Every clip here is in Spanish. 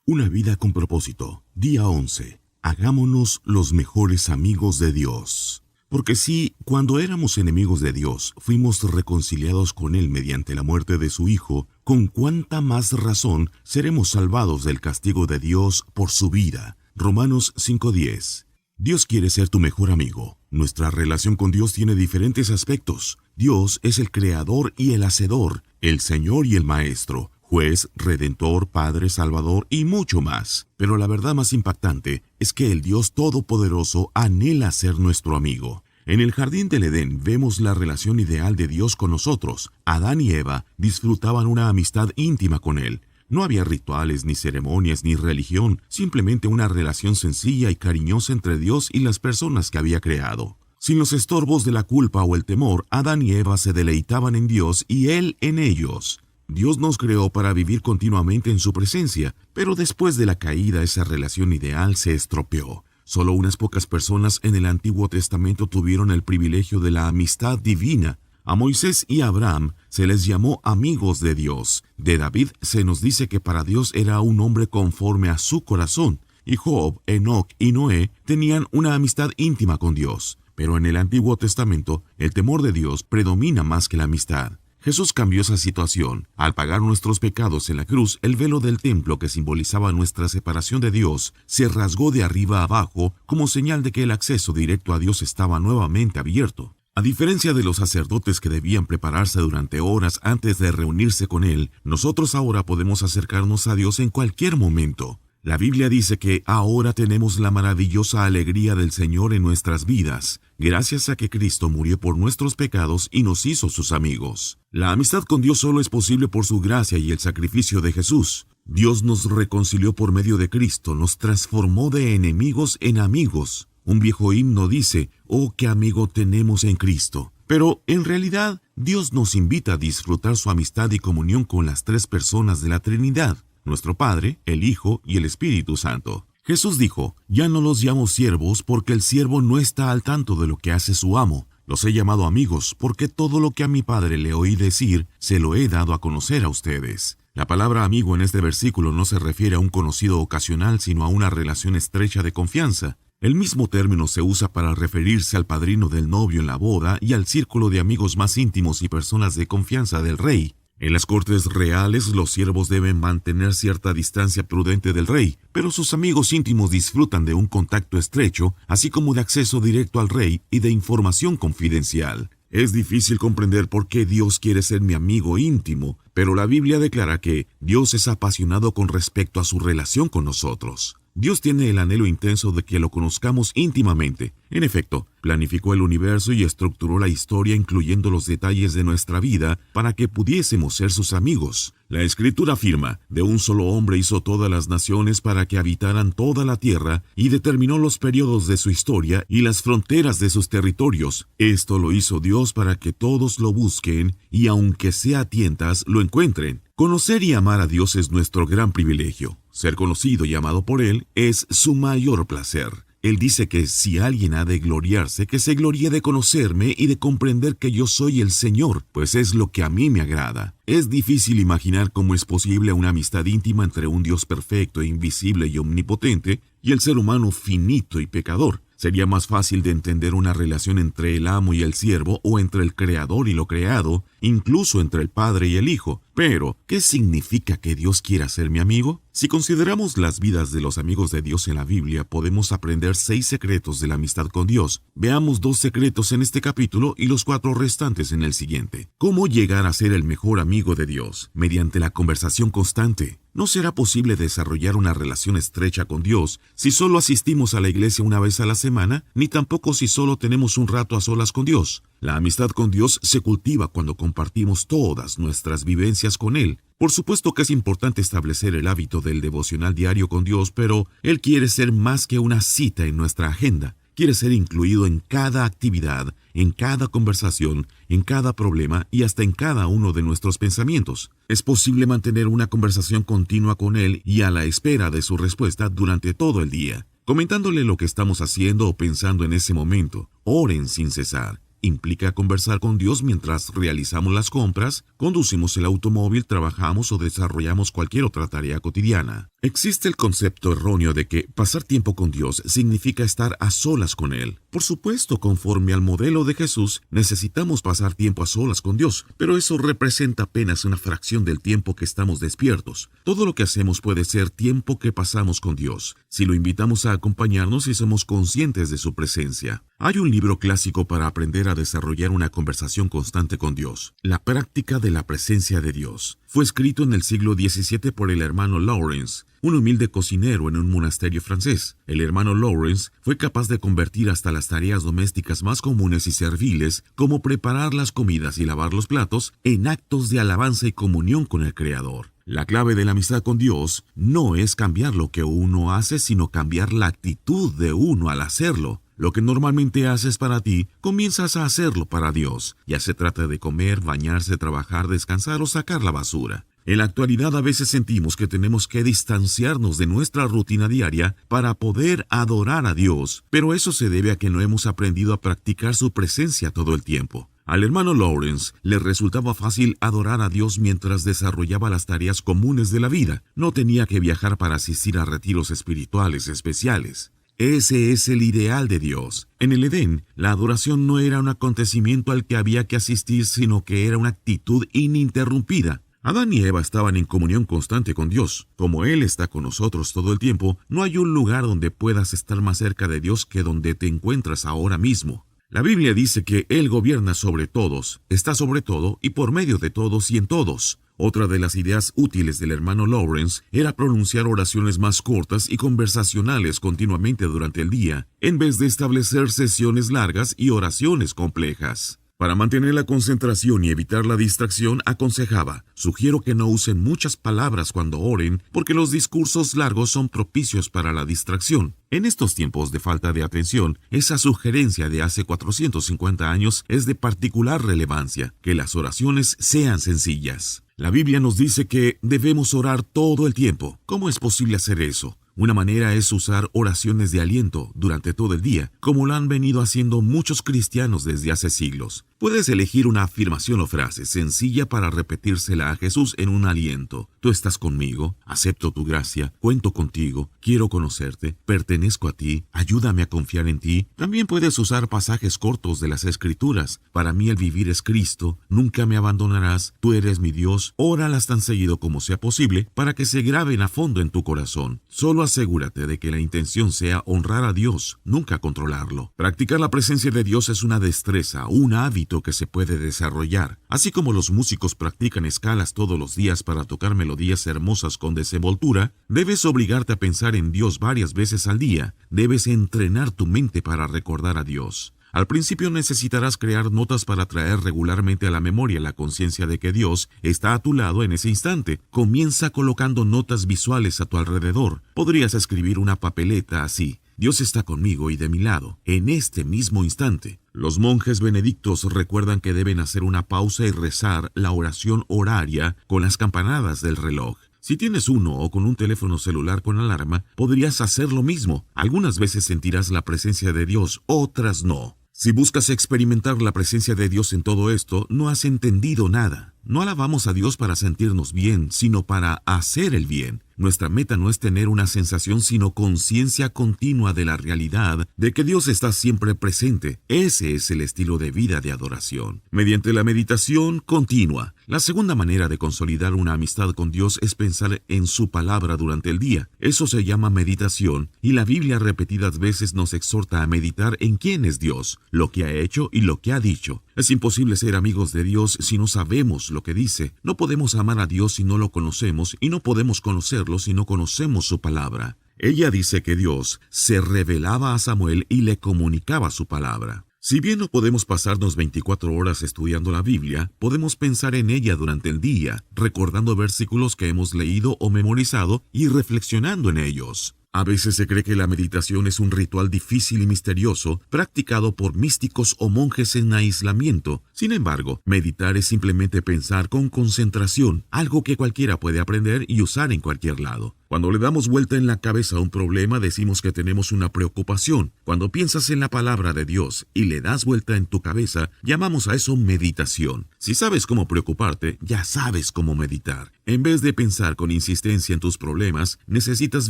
Una vida con propósito. Día 11. Hagámonos los mejores amigos de Dios. Porque si, cuando éramos enemigos de Dios, fuimos reconciliados con Él mediante la muerte de su Hijo, con cuánta más razón seremos salvados del castigo de Dios por su vida. Romanos 5:10. Dios quiere ser tu mejor amigo. Nuestra relación con Dios tiene diferentes aspectos. Dios es el creador y el hacedor, el Señor y el Maestro, juez, redentor, Padre, Salvador y mucho más. Pero la verdad más impactante es que el Dios Todopoderoso anhela ser nuestro amigo. En el jardín del Edén vemos la relación ideal de Dios con nosotros. Adán y Eva disfrutaban una amistad íntima con Él. No había rituales, ni ceremonias, ni religión, simplemente una relación sencilla y cariñosa entre Dios y las personas que había creado. Sin los estorbos de la culpa o el temor, Adán y Eva se deleitaban en Dios y Él en ellos. Dios nos creó para vivir continuamente en su presencia, pero después de la caída esa relación ideal se estropeó. Solo unas pocas personas en el Antiguo Testamento tuvieron el privilegio de la amistad divina. A Moisés y a Abraham se les llamó amigos de Dios. De David se nos dice que para Dios era un hombre conforme a su corazón. Y Job, Enoc y Noé tenían una amistad íntima con Dios. Pero en el Antiguo Testamento, el temor de Dios predomina más que la amistad. Jesús cambió esa situación. Al pagar nuestros pecados en la cruz, el velo del templo que simbolizaba nuestra separación de Dios se rasgó de arriba a abajo como señal de que el acceso directo a Dios estaba nuevamente abierto. A diferencia de los sacerdotes que debían prepararse durante horas antes de reunirse con Él, nosotros ahora podemos acercarnos a Dios en cualquier momento. La Biblia dice que ahora tenemos la maravillosa alegría del Señor en nuestras vidas, gracias a que Cristo murió por nuestros pecados y nos hizo sus amigos. La amistad con Dios solo es posible por su gracia y el sacrificio de Jesús. Dios nos reconcilió por medio de Cristo, nos transformó de enemigos en amigos. Un viejo himno dice, «Oh, qué amigo tenemos en Cristo». Pero, en realidad, Dios nos invita a disfrutar su amistad y comunión con las tres personas de la Trinidad, nuestro Padre, el Hijo y el Espíritu Santo. Jesús dijo, «Ya no los llamo siervos porque el siervo no está al tanto de lo que hace su amo. Los he llamado amigos porque todo lo que a mi Padre le oí decir, se lo he dado a conocer a ustedes». La palabra amigo en este versículo no se refiere a un conocido ocasional, sino a una relación estrecha de confianza. El mismo término se usa para referirse al padrino del novio en la boda y al círculo de amigos más íntimos y personas de confianza del rey. En las cortes reales, los siervos deben mantener cierta distancia prudente del rey, pero sus amigos íntimos disfrutan de un contacto estrecho, así como de acceso directo al rey y de información confidencial. Es difícil comprender por qué Dios quiere ser mi amigo íntimo, pero la Biblia declara que Dios es apasionado con respecto a su relación con nosotros. Dios tiene el anhelo intenso de que lo conozcamos íntimamente. En efecto, planificó el universo y estructuró la historia incluyendo los detalles de nuestra vida para que pudiésemos ser sus amigos. La Escritura afirma, «De un solo hombre hizo todas las naciones para que habitaran toda la tierra y determinó los periodos de su historia y las fronteras de sus territorios. Esto lo hizo Dios para que todos lo busquen y aunque sea a tientas, lo encuentren». Conocer y amar a Dios es nuestro gran privilegio. Ser conocido y amado por Él es su mayor placer. Él dice que si alguien ha de gloriarse, que se gloríe de conocerme y de comprender que yo soy el Señor, pues es lo que a mí me agrada. Es difícil imaginar cómo es posible una amistad íntima entre un Dios perfecto, invisible y omnipotente, y el ser humano finito y pecador. Sería más fácil de entender una relación entre el amo y el siervo, o entre el creador y lo creado, incluso entre el Padre y el Hijo. Pero, ¿qué significa que Dios quiera ser mi amigo? Si consideramos las vidas de los amigos de Dios en la Biblia, podemos aprender 6 secretos de la amistad con Dios. Veamos 2 secretos en este capítulo y los 4 restantes en el siguiente. ¿Cómo llegar a ser el mejor amigo de Dios? Mediante la conversación constante. No será posible desarrollar una relación estrecha con Dios si solo asistimos a la iglesia una vez a la semana, ni tampoco si solo tenemos un rato a solas con Dios. La amistad con Dios se cultiva cuando compartimos todas nuestras vivencias con Él. Por supuesto que es importante establecer el hábito del devocional diario con Dios, pero Él quiere ser más que una cita en nuestra agenda. Quiere ser incluido en cada actividad, en cada conversación, en cada problema y hasta en cada uno de nuestros pensamientos. Es posible mantener una conversación continua con Él y a la espera de su respuesta durante todo el día, comentándole lo que estamos haciendo o pensando en ese momento. Oren sin cesar. Implica conversar con Dios mientras realizamos las compras, conducimos el automóvil, trabajamos o desarrollamos cualquier otra tarea cotidiana. Existe el concepto erróneo de que pasar tiempo con Dios significa estar a solas con Él. Por supuesto, conforme al modelo de Jesús, necesitamos pasar tiempo a solas con Dios, pero eso representa apenas una fracción del tiempo que estamos despiertos. Todo lo que hacemos puede ser tiempo que pasamos con Dios, si lo invitamos a acompañarnos y somos conscientes de su presencia. Hay un libro clásico para aprender a desarrollar una conversación constante con Dios, La práctica de la presencia de Dios. Fue escrito en el siglo XVII por el hermano Lawrence, un humilde cocinero en un monasterio francés. El hermano Lawrence fue capaz de convertir hasta las tareas domésticas más comunes y serviles, como preparar las comidas y lavar los platos, en actos de alabanza y comunión con el Creador. La clave de la amistad con Dios no es cambiar lo que uno hace, sino cambiar la actitud de uno al hacerlo. Lo que normalmente haces para ti, comienzas a hacerlo para Dios. Ya se trata de comer, bañarse, trabajar, descansar o sacar la basura. En la actualidad a veces sentimos que tenemos que distanciarnos de nuestra rutina diaria para poder adorar a Dios, pero eso se debe a que no hemos aprendido a practicar su presencia todo el tiempo. Al hermano Lawrence le resultaba fácil adorar a Dios mientras desarrollaba las tareas comunes de la vida. No tenía que viajar para asistir a retiros espirituales especiales. Ese es el ideal de Dios. En el Edén, la adoración no era un acontecimiento al que había que asistir, sino que era una actitud ininterrumpida. Adán y Eva estaban en comunión constante con Dios. Como Él está con nosotros todo el tiempo, no hay un lugar donde puedas estar más cerca de Dios que donde te encuentras ahora mismo. La Biblia dice que Él gobierna sobre todos, está sobre todo y por medio de todos y en todos. Otra de las ideas útiles del hermano Lawrence era pronunciar oraciones más cortas y conversacionales continuamente durante el día, en vez de establecer sesiones largas y oraciones complejas. Para mantener la concentración y evitar la distracción, aconsejaba: sugiero que no usen muchas palabras cuando oren, porque los discursos largos son propicios para la distracción. En estos tiempos de falta de atención, esa sugerencia de hace 450 años es de particular relevancia, que las oraciones sean sencillas. La Biblia nos dice que debemos orar todo el tiempo. ¿Cómo es posible hacer eso? Una manera es usar oraciones de aliento durante todo el día, como lo han venido haciendo muchos cristianos desde hace siglos. Puedes elegir una afirmación o frase sencilla para repetírsela a Jesús en un aliento. Tú estás conmigo, acepto tu gracia, cuento contigo, quiero conocerte, pertenezco a ti, ayúdame a confiar en ti. También puedes usar pasajes cortos de las Escrituras. Para mí el vivir es Cristo, nunca me abandonarás, tú eres mi Dios. Óralas tan seguido como sea posible para que se graben a fondo en tu corazón. Solo asegúrate de que la intención sea honrar a Dios, nunca controlarlo. Practicar la presencia de Dios es una destreza, un hábito que se puede desarrollar. Así como los músicos practican escalas todos los días para tocar melodías hermosas con desenvoltura, debes obligarte a pensar en Dios varias veces al día. Debes entrenar tu mente para recordar a Dios. Al principio necesitarás crear notas para traer regularmente a la memoria la conciencia de que Dios está a tu lado en ese instante. Comienza colocando notas visuales a tu alrededor. Podrías escribir una papeleta así: Dios está conmigo y de mi lado, en este mismo instante. Los monjes benedictos recuerdan que deben hacer una pausa y rezar la oración horaria con las campanadas del reloj. Si tienes uno o con un teléfono celular con alarma, podrías hacer lo mismo. Algunas veces sentirás la presencia de Dios, otras no. Si buscas experimentar la presencia de Dios en todo esto, no has entendido nada. No alabamos a Dios para sentirnos bien, sino para hacer el bien. Nuestra meta no es tener una sensación, sino conciencia continua de la realidad de que Dios está siempre presente. Ese es el estilo de vida de adoración. Mediante la meditación continua. La segunda manera de consolidar una amistad con Dios es pensar en su palabra durante el día. Eso se llama meditación, y la Biblia repetidas veces nos exhorta a meditar en quién es Dios, lo que ha hecho y lo que ha dicho. Es imposible ser amigos de Dios si no sabemos lo que dice. No podemos amar a Dios si no lo conocemos, y no podemos conocerlo si no conocemos su palabra. Ella dice que Dios se revelaba a Samuel y le comunicaba su palabra. Si bien no podemos pasarnos 24 horas estudiando la Biblia, podemos pensar en ella durante el día, recordando versículos que hemos leído o memorizado y reflexionando en ellos. A veces se cree que la meditación es un ritual difícil y misterioso, practicado por místicos o monjes en aislamiento. Sin embargo, meditar es simplemente pensar con concentración, algo que cualquiera puede aprender y usar en cualquier lado. Cuando le damos vuelta en la cabeza a un problema, decimos que tenemos una preocupación. Cuando piensas en la palabra de Dios y le das vuelta en tu cabeza, llamamos a eso meditación. Si sabes cómo preocuparte, ya sabes cómo meditar. En vez de pensar con insistencia en tus problemas, necesitas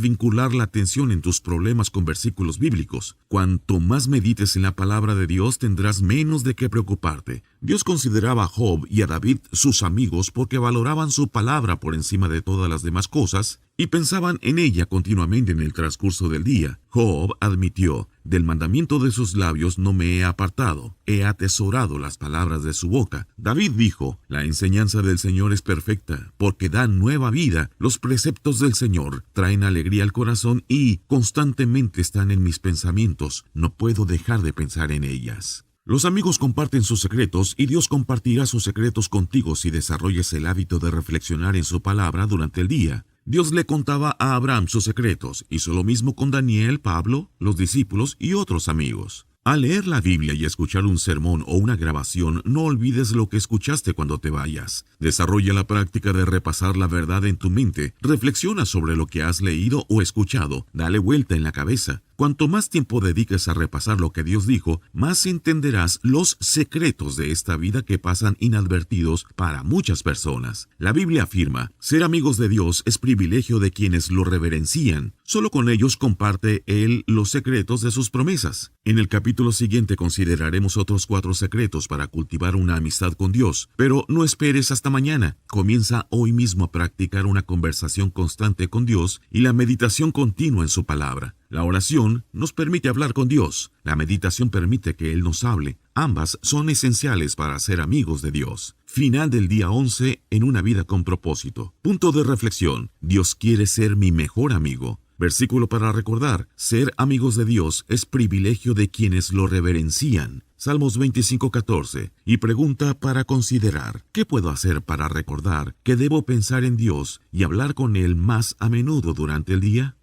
vincular la atención en tus problemas con versículos bíblicos. Cuanto más medites en la palabra de Dios, tendrás menos de qué preocuparte. Dios consideraba a Job y a David sus amigos porque valoraban su palabra por encima de todas las demás cosas y pensaban en ella continuamente en el transcurso del día. Job admitió: del mandamiento de sus labios no me he apartado, he atesorado las palabras de su boca. David dijo: la enseñanza del Señor es perfecta, porque da nueva vida. Los preceptos del Señor traen alegría al corazón y constantemente están en mis pensamientos. No puedo dejar de pensar en ellas. Los amigos comparten sus secretos y Dios compartirá sus secretos contigo si desarrollas el hábito de reflexionar en su palabra durante el día. Dios le contaba a Abraham sus secretos, hizo lo mismo con Daniel, Pablo, los discípulos y otros amigos. Al leer la Biblia y escuchar un sermón o una grabación, no olvides lo que escuchaste cuando te vayas. Desarrolla la práctica de repasar la verdad en tu mente. Reflexiona sobre lo que has leído o escuchado. Dale vuelta en la cabeza. Cuanto más tiempo dediques a repasar lo que Dios dijo, más entenderás los secretos de esta vida que pasan inadvertidos para muchas personas. La Biblia afirma: ser amigos de Dios es privilegio de quienes lo reverencian. Solo con ellos comparte Él los secretos de sus promesas. En el capítulo siguiente consideraremos otros 4 secretos para cultivar una amistad con Dios. Pero no esperes hasta mañana. Comienza hoy mismo a practicar una conversación constante con Dios y la meditación continua en su palabra. La oración nos permite hablar con Dios. La meditación permite que Él nos hable. Ambas son esenciales para ser amigos de Dios. Final del día 11 en una vida con propósito. Punto de reflexión: Dios quiere ser mi mejor amigo. Versículo para recordar: ser amigos de Dios es privilegio de quienes lo reverencian. Salmos 25:14. Y pregunta para considerar: ¿qué puedo hacer para recordar que debo pensar en Dios y hablar con Él más a menudo durante el día?